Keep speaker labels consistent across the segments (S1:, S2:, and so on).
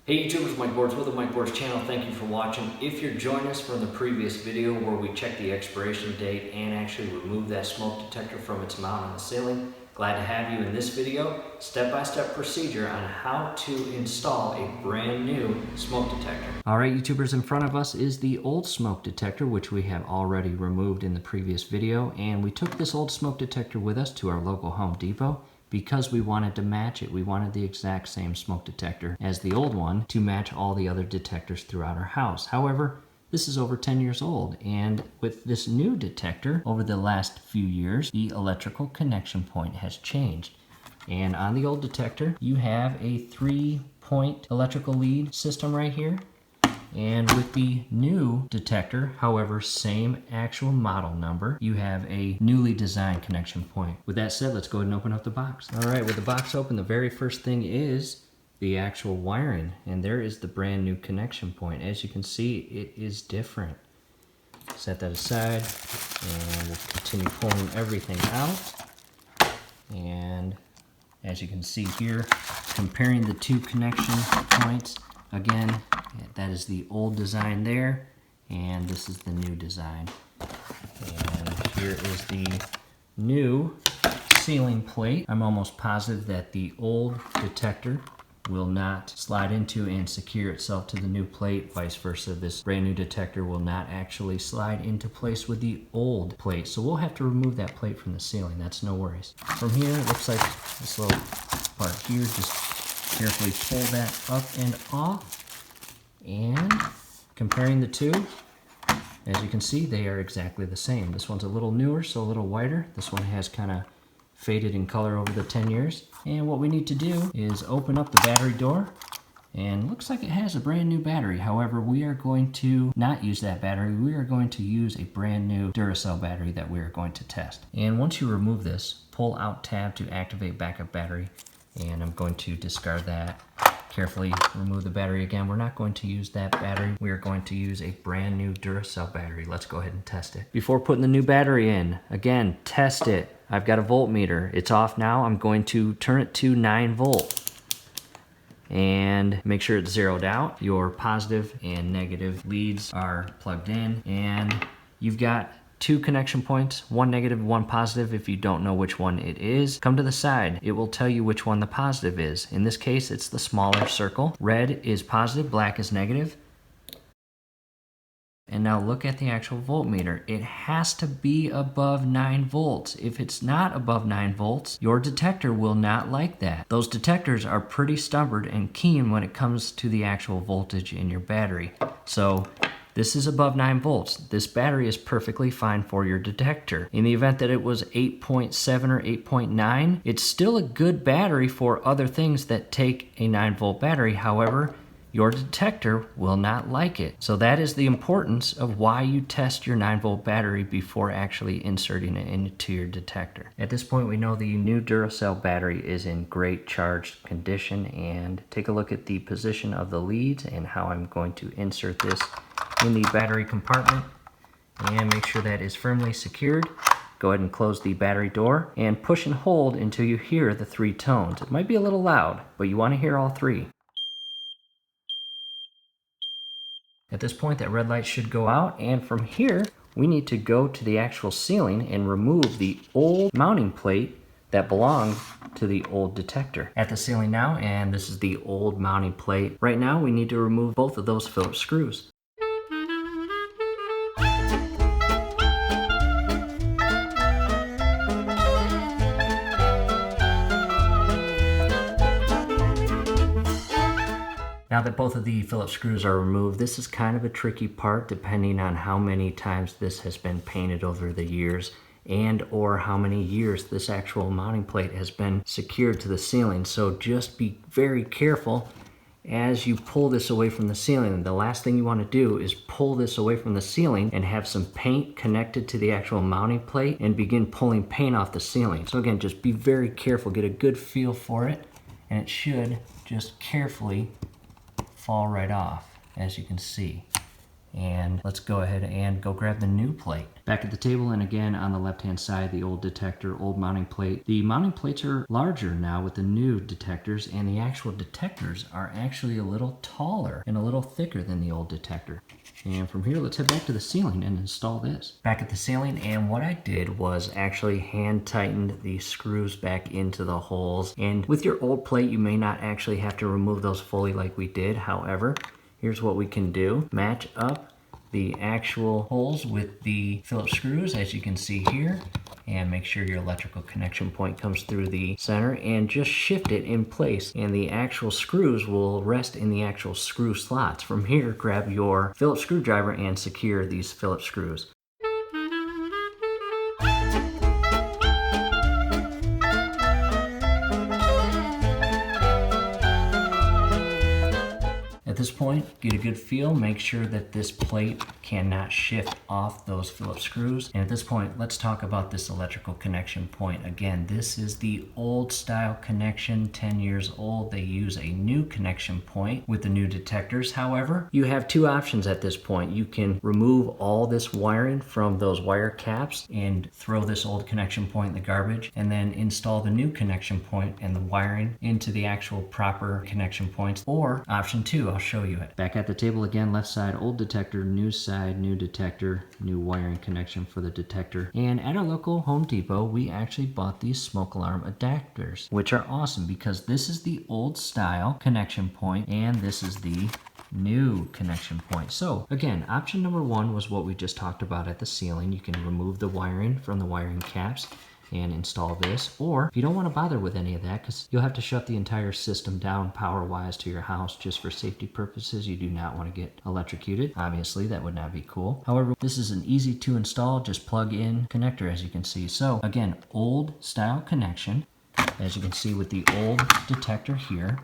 S1: Hey YouTubers, Mike Boards with the Mike Boards channel. Thank you for watching. If you're joining us from the previous video where we checked the expiration date and actually removed that smoke detector from its mount on the ceiling, glad to have you in this video. Step-by-step procedure on how to install a brand new smoke detector. Alright YouTubers, in front of us is the old smoke detector, which we have already removed in the previous video, and we took this old smoke detector with us to our local Home Depot because we wanted to match it. We wanted the exact same smoke detector as the old one to match all the other detectors throughout our house. However, this is over 10 years old, and with this new detector, over the last few years, the electrical connection point has changed. And on the old detector, you have a 3-point electrical lead system right here. And with the new detector, however, same actual model number, you have a newly designed connection point. With that said, let's go ahead and open up the box. All right, with the box open, the very first thing is the actual wiring, and there is the brand new connection point. As you can see, it is different. Set that aside, and we'll continue pulling everything out. And as you can see here, comparing the two connection points, again, that is the old design there, and this is the new design. And here is the new ceiling plate. I'm almost positive that the old detector will not slide into and secure itself to the new plate. Vice versa, this brand new detector will not actually slide into place with the old plate. So we'll have to remove that plate from the ceiling. That's no worries. From here, it looks like this little part here, just carefully pull that up and off. And comparing the two, as you can see, they are exactly the same. This one's a little newer, so a little whiter. This one has kind of faded in color over the 10 years. And what we need to do is open up the battery door, and looks like it has a brand new battery. However, we are going to not use that battery. We are going to use a brand new Duracell battery that we are going to test. And once you remove this, pull out tab to activate backup battery, and I'm going to discard that. Carefully remove the battery again. We're not going to use that battery. We are going to use a brand new Duracell battery. Let's go ahead and test it. Before putting the new battery in, again, test it. I've got a voltmeter. It's off now. I'm going to turn it to 9 volt. And make sure it's zeroed out. Your positive and negative leads are plugged in. And you've got 2 connection points, one negative, one positive. If you don't know which one it is, come to the side. It will tell you which one the positive is. In this case, it's the smaller circle. Red is positive, black is negative. And now look at the actual voltmeter. It has to be above 9 volts. If it's not above 9 volts, your detector will not like that. Those detectors are pretty stubborn and keen when it comes to the actual voltage in your battery. So this is above 9 volts. This battery is perfectly fine for your detector. In the event that it was 8.7 or 8.9, it's still a good battery for other things that take a 9 volt battery. However, your detector will not like it. So that is the importance of why you test your 9 volt battery before actually inserting it into your detector. At this point, we know the new Duracell battery is in great charged condition, and take a look at the position of the leads and how I'm going to insert this in the battery compartment, and make sure that is firmly secured. Go ahead and close the battery door and push and hold until you hear the 3 tones. It might be a little loud, but you want to hear all 3. At this point, that red light should go out, and from here, we need to go to the actual ceiling and remove the old mounting plate that belonged to the old detector. At the ceiling now, and this is the old mounting plate. Right now, we need to remove both of those Phillips screws. Now that both of the Phillips screws are removed, this is kind of a tricky part depending on how many times this has been painted over the years and or how many years this actual mounting plate has been secured to the ceiling. So just be very careful as you pull this away from the ceiling. The last thing you want to do is pull this away from the ceiling and have some paint connected to the actual mounting plate and begin pulling paint off the ceiling. So again, just be very careful, get a good feel for it, and it should just carefully fall right off, as you can see. And let's go ahead and go grab the new plate. Back at the table, and again on the left hand side, the old detector, old mounting plate. The mounting plates are larger now with the new detectors, and the actual detectors are actually a little taller and a little thicker than the old detector. And from here, let's head back to the ceiling and install this. Back at the ceiling, and what I did was actually hand tightened the screws back into the holes. And with your old plate, you may not actually have to remove those fully like we did. However, here's what we can do. Match up the actual holes with the Phillips screws, as you can see here, and make sure your electrical connection point comes through the center, and just shift it in place, and the actual screws will rest in the actual screw slots. From here, grab your Phillips screwdriver and secure these Phillips screws. At this point, get a good feel, make sure that this plate cannot shift off those Phillips screws. And at this point, let's talk about this electrical connection point. Again, this is the old style connection, 10 years old. They use a new connection point with the new detectors. However, you have two options at this point. You can remove all this wiring from those wire caps and throw this old connection point in the garbage, and then install the new connection point and the wiring into the actual proper connection points. Or option two, I'll show you it. Back at the table again, left side old detector, new side new detector, new wiring connection for the detector. And at our local Home Depot, we actually bought these smoke alarm adapters, which are awesome because this is the old style connection point and this is the new connection point. So again, option number one was what we just talked about at the ceiling. You can remove the wiring from the wiring caps and install this, or if you don't want to bother with any of that, because you'll have to shut the entire system down power wise to your house just for safety purposes, you do not want to get electrocuted. Obviously that would not be cool. However, this is an easy to install, just plug in connector, as you can see. So again, old style connection, as you can see with the old detector here,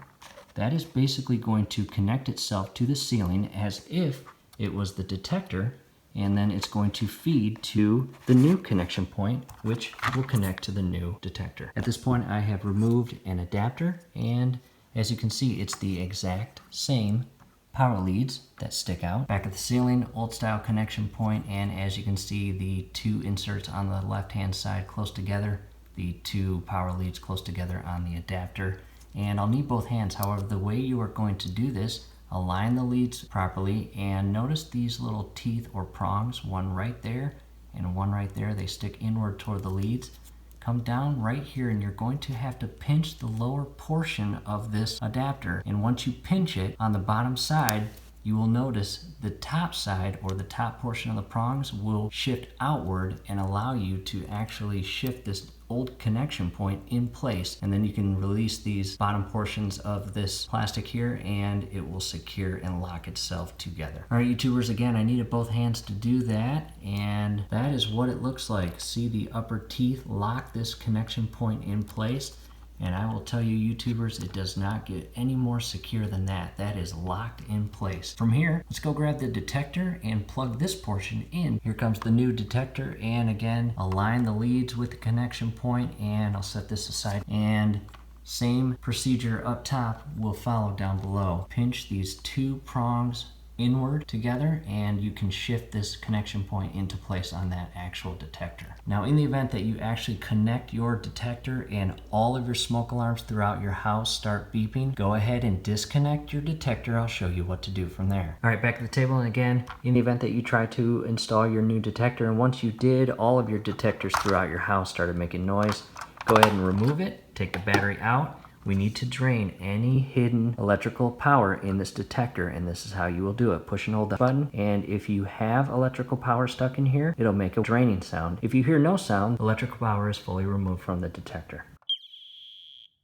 S1: that is basically going to connect itself to the ceiling as if it was the detector, and then it's going to feed to the new connection point, which will connect to the new detector. At this point, I have removed an adapter, and as you can see, it's the exact same power leads that stick out. Back at the ceiling, old style connection point, and as you can see, the two inserts on the left-hand side close together, the two power leads close together on the adapter. And I'll need both hands. However, the way you are going to do this, align the leads properly, and notice these little teeth or prongs, one right there and one right there. They stick inward toward the leads. Come down right here, and you're going to have to pinch the lower portion of this adapter. And once you pinch it on the bottom side, you will notice the top side or the top portion of the prongs will shift outward and allow you to actually shift this old connection point in place, and then you can release these bottom portions of this plastic here and it will secure and lock itself together. All right, YouTubers, again, I needed both hands to do that, and that is what it looks like. See the upper teeth lock this connection point in place, and I will tell you, YouTubers, it does not get any more secure than that. That is locked in place. From here, let's go grab the detector and plug this portion in. Here comes the new detector, and again, align the leads with the connection point, and I'll set this aside. And same procedure up top will follow down below. Pinch these two prongs inward together, and you can shift this connection point into place on that actual detector. Now, in the event that you actually connect your detector and all of your smoke alarms throughout your house start beeping, go ahead and disconnect your detector. I'll show you what to do from there. All right, back at the table, and again, in the event that you try to install your new detector, and once you did, all of your detectors throughout your house started making noise, go ahead and remove it, take the battery out. We need to drain any hidden electrical power in this detector, and this is how you will do it. Push and hold the button, and if you have electrical power stuck in here, it'll make a draining sound. If you hear no sound, electrical power is fully removed from the detector.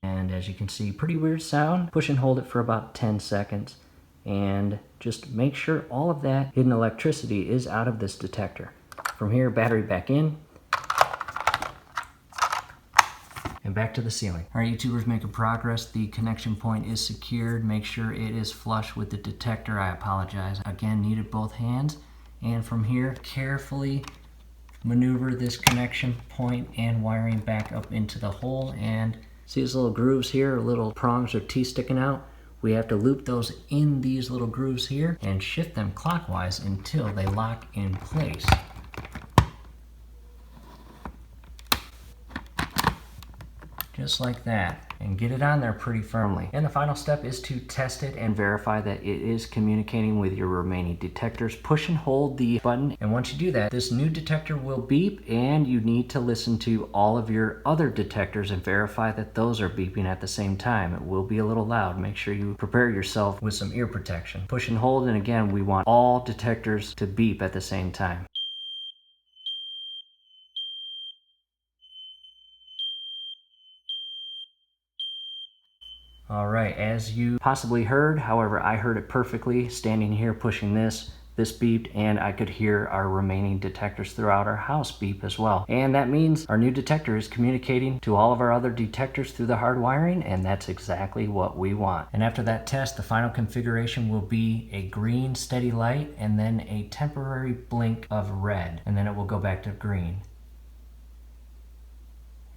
S1: And as you can see, pretty weird sound. Push and hold it for about 10 seconds, and just make sure all of that hidden electricity is out of this detector. From here, battery back in, and back to the ceiling. All right, YouTubers, making progress. The connection point is secured. Make sure it is flush with the detector. I apologize. Again, needed both hands. And from here, carefully maneuver this connection point and wiring back up into the hole. And see these little grooves here, little prongs or teeth sticking out? We have to loop those in these little grooves here and shift them clockwise until they lock in place. Just like that, and get it on there pretty firmly. And the final step is to test it and verify that it is communicating with your remaining detectors. Push and hold the button, and once you do that, this new detector will beep, and you need to listen to all of your other detectors and verify that those are beeping at the same time. It will be a little loud. Make sure you prepare yourself with some ear protection. Push and hold, and again, we want all detectors to beep at the same time. All right, as you possibly heard, however, I heard it perfectly standing here pushing this beeped, and I could hear our remaining detectors throughout our house beep as well. And that means our new detector is communicating to all of our other detectors through the hard wiring, and that's exactly what we want. And after that test, the final configuration will be a green steady light and then a temporary blink of red, and then it will go back to green,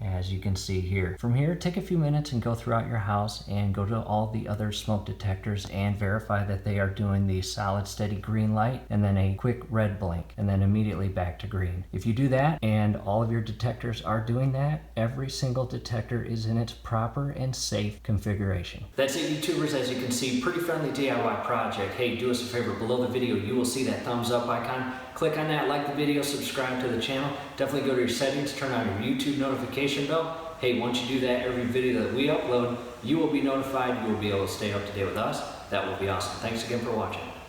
S1: as you can see here. From here, take a few minutes and go throughout your house and go to all the other smoke detectors and verify that they are doing the solid steady green light and then a quick red blink and then immediately back to green. If you do that and all of your detectors are doing that, every single detector is in its proper and safe configuration. That's it, YouTubers. As you can see, pretty friendly DIY project. Hey, do us a favor. Below the video, you will see that thumbs up icon. Click on that, like the video, subscribe to the channel. Definitely go to your settings, turn on your YouTube notification bell. Hey, once you do that, every video that we upload, you will be notified. You will be able to stay up to date with us. That will be awesome. Thanks again for watching.